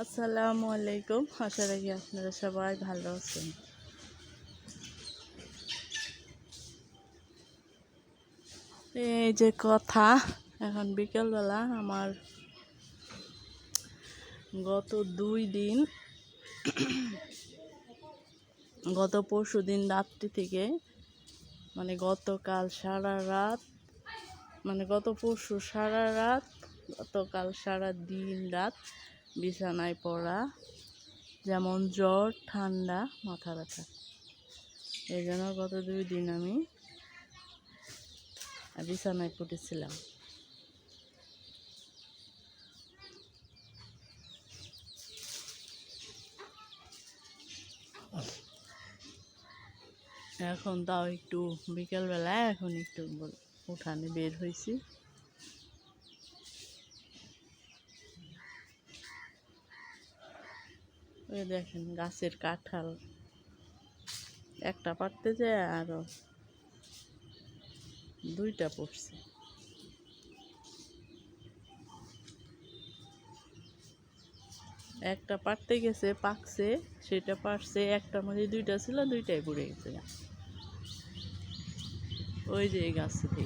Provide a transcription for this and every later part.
আসসালামু আলাইকুম। আশা রাখি আপনারা সবাই ভালো আছেন। এই যে কথা, এখন বিকেলবেলা আমার গত 2 দিন, গত পরশু দিন রাত্রি থেকে গতকাল সারা রাত, গত পরশু সারা রাত, গতকাল সারা দিন রাত বিছানায় পড়া, যেমন জ্বর, ঠান্ডা, মাথা ব্যথা। এই জন্য গত 2 দিন আমি বিছানায় পড়েছিলাম। এখন তাও একটু বিকেলবেলায় এখন একটু উঠানে বের হয়েছি। ওই দেখেন গাছের কাঁঠাল একটা পাড়তে যায় আরো 2টা পড়ছে। একটা পাড়তে গেছে, পাকছে, সেটা পারছে, একটার মধ্যে 2টা ছিল, 2টাই পড়ে গেছে। ওই যে এই গাছ থেকে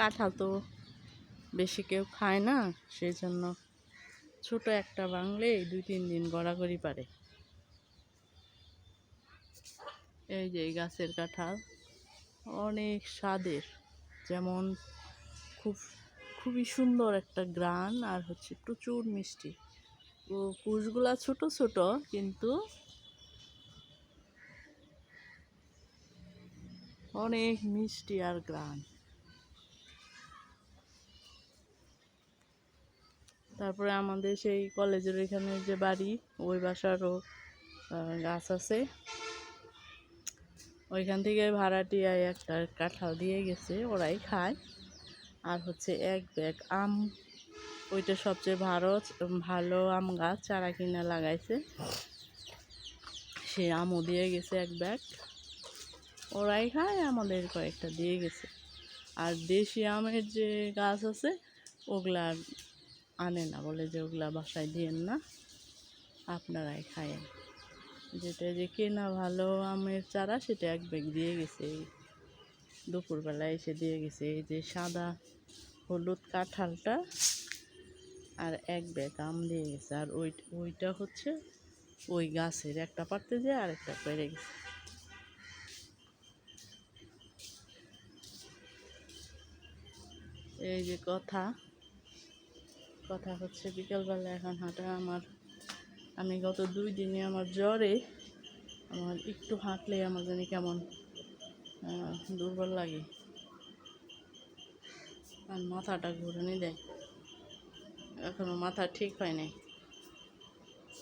কাঁঠাল তো বেশি কেউ খায় না, সেই জন্য ছোট একটা ভাঙলে 2-3 দিন গড়াগড়ি পারে। এই যে এই গাছের কাঁঠাল অনেক স্বাদের, যেমন খুবই সুন্দর একটা গ্রান, আর হচ্ছে প্রচুর মিষ্টি। ও কুশগুলা ছোট ছোট, কিন্তু অনেক মিষ্টি আর গ্রান। তারপরে আমাদের সেই কলেজের এখানে যে বাড়ি, ওই বাসারও গাছ আছে। ওইখান থেকে ভাড়াটিয়ায় একটা কাঁঠাল দিয়ে গেছে, ওরাই খায়। আর হচ্ছে 1 ব্যাগ আম, ওইটা সবচেয়ে ভালো আম গাছ, চারা কিনা লাগাইছে, সে আমও দিয়ে গেছে 1 ব্যাগ। ওরাই খায়, আমাদের কয়েকটা দিয়ে গেছে। আর দেশি আমের যে গাছ আছে ওগুলা আনে না, বলে যে ওগুলা বাসায় দিয়েন না, আপনারাই খায়েন। যেটা যে কেনা ভালো আমের চারা, সেটা 1 ব্যাগ দিয়ে গেছে, দুপুরবেলায় এসে দিয়ে গেছে। এই যে সাদা হলুদ কাঁঠালটা আর 1 ব্যাগ আম দিয়ে গেছে। আর ওইটা হচ্ছে ওই গাছের, একটা পাড়তে যায় আর একটা পেরে গেছে। এই যে কথা হচ্ছে বিকেলবেলা এখন হাঁটা আমি গত 2 দিনে আমার জ্বরে আমার একটু হাঁটলে আমার জানি কেমন দুর্বল লাগে, আর মাথাটা ঘুরানি দেয়। এখনো মাথা ঠিক হয় নাই।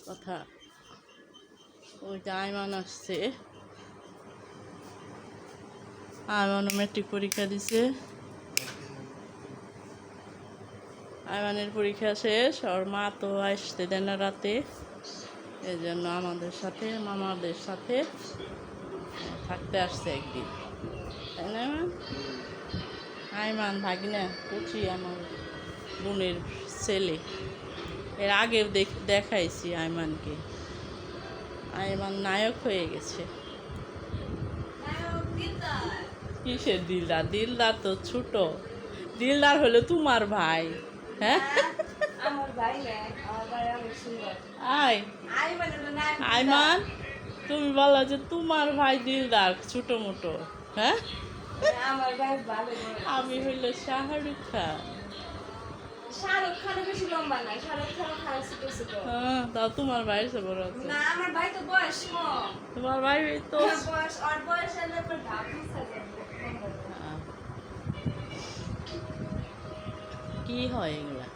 কথা ওইটা আইমান আসছে, আইমানও ম্যাট্রিক পরীক্ষা দিছে। আইমানের পরীক্ষা শেষ, ওর মা তো আসতে দেয় না রাতে, এই জন্য আমাদের সাথে, মামাদের সাথে থাকতে আসছে একদিন, তাই না? আইমান ভাগিনা কুচি, আমার বোনের ছেলে। এর আগে দেখাইছি আইমানকে, আইমান নায়ক হয়ে গেছে। কিসের দিলদার? দিলদার তো ছোট, দিলদার হলো তোমার ভাই। হ্যাঁ, আইমান, তুমি বলো যে তোমার ভাই দিলদার ছোট মোটো। হ্যাঁ, আমি হইল শাহরুখ খান। শাহরুখ খান বেশি লম্বা না, শাহরুখ খান ছোট ছোট। হ্যাঁ, তাও তোমার ভাই সে বড় আছে। না, আমার ভাই তো বয়স কম। তোমার ভাই তো বয়স হলে পর ঢাকি থাকে। কি হয় এগুলা?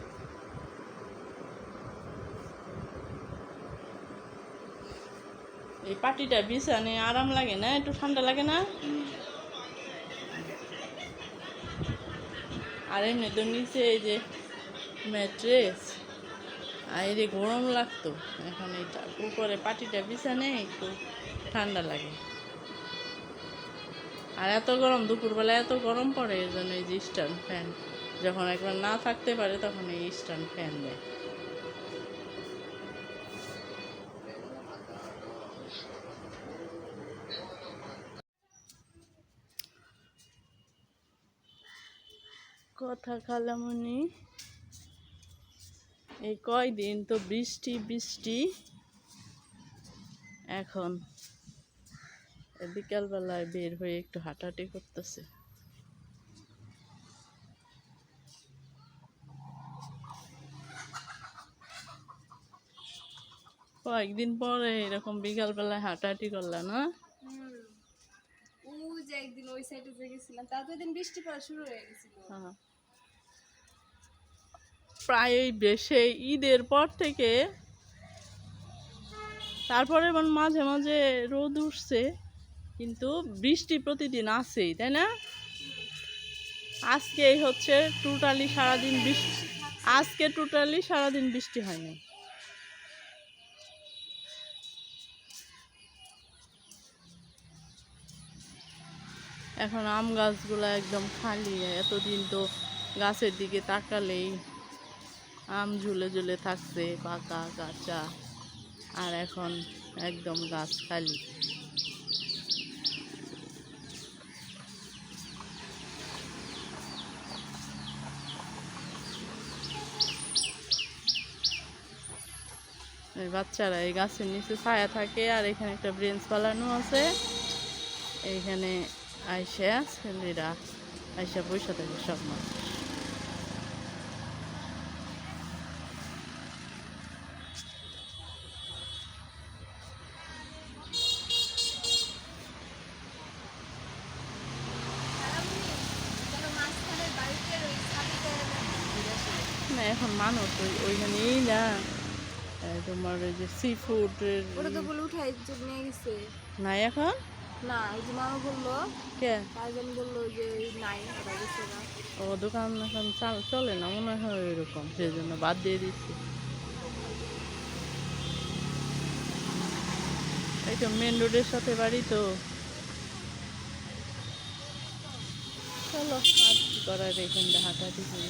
এই পাটিটা বিছানে আরাম লাগে না? একটু ঠান্ডা লাগে না? আর এমনি তো নিচে এই যে ম্যাট্রেস, আর এই যে গরম লাগতো, এখন এইটা উপরে পাটিটা বিছানে একটু ঠান্ডা লাগে। আর এত গরম, দুপুরবেলা এত গরম পড়ে, এই জন্য এই যে স্ট্যান্ড ফ্যান যখন একবার না থাকতে পারে তখন এই স্ট্যান্ড ফ্যান দেয়। কথা খালামুনি, এই কয়দিন তো বৃষ্টি বৃষ্টি, এখন বিকালবেলায় বের হয়ে একটু হাঁটাহাঁটি করতেছে। কয়েকদিন পরে এরকম বিকালবেলায় হাঁটাহাঁটি করলা না? ওই যে একদিন ওই সাইডে যে গেছিলাম, তারপর দিন বৃষ্টি পড়া শুরু হয়ে গেছিল। হ্যাঁ, প্রায় ওই বেশি ঈদের পর থেকে, তারপরে মাঝে মাঝে রোদ উঠছে, কিন্তু বৃষ্টি প্রতিদিন আছেই, তাই না? আজকে হচ্ছে টোটালি সারাদিন বৃষ্টি, আজকে টোটালি সারাদিন বৃষ্টি হয়নি। এখন আম গাছগুলো একদম খালি। এতদিন তো গাছের দিকে তাকালেই আম ঝুলে ঝুলে থাকছে, পাকা কাঁচা, আর এখন একদম গাছ খালি। এই বাচ্চারা এই গাছের নিচে ছায়া থাকে, আর এখানে একটা ব্রেঞ্চ ফালানো আছে, এইখানে আইসা ছেলেরা আইসা বসে থাকে সব মানুষ। না এখন মানুষ ওইখানেই না, তোমার ওই যে সি ফুডের ওটা তো বলে উঠাই নিয়ে গেছে নাই এখন। না, এই যে মামা বললো, কে তাইজন বললো যে নাই, ওটা গেছে না। ও দোকান এখন চলে না মনে হয় ওইরকম, সেই জন্য বাদ দিয়ে দিচ্ছি। এই তো মেন রোডের সাথে বাড়ি তো। চলো আর কি করার, এখানটা হাঁটাহাঁটি করি।